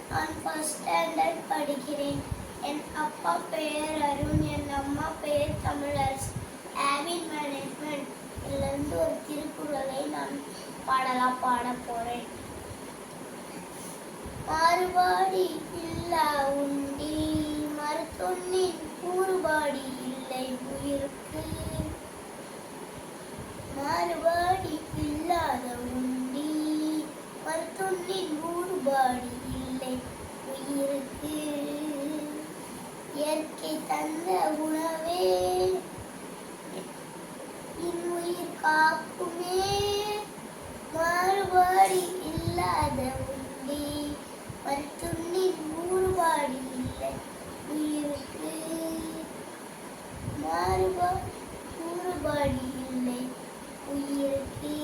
நான் first standard படிக்கிறேன். என் அப்பா பெயர் அருண், என் அம்மா பெயர் தமிழரசு. ஆவின் மேனேஜ்மெண்ட் இதிலிருந்து ஒரு திருக்குறளை நான் பாட போறேன். மாறுபாடி இல்லா உண்டி, மருத்துவனின் கூறுபாடி இல்லை உயிருக்கு. மாறுபாடி இல்லாத உண்டி, மருத்துவனின் கூறுபாடி இல்லை உயிருக்கு. இயற்கை தந்த உணவே இன்னுயிர் காக்குமே. மாறுபாடி இல்லாத உண்டி, மருத்துவனின் கூறுபாடி இல்லை உயிருக்கு. கூறுபாடி இல்லை உயிருக்கு.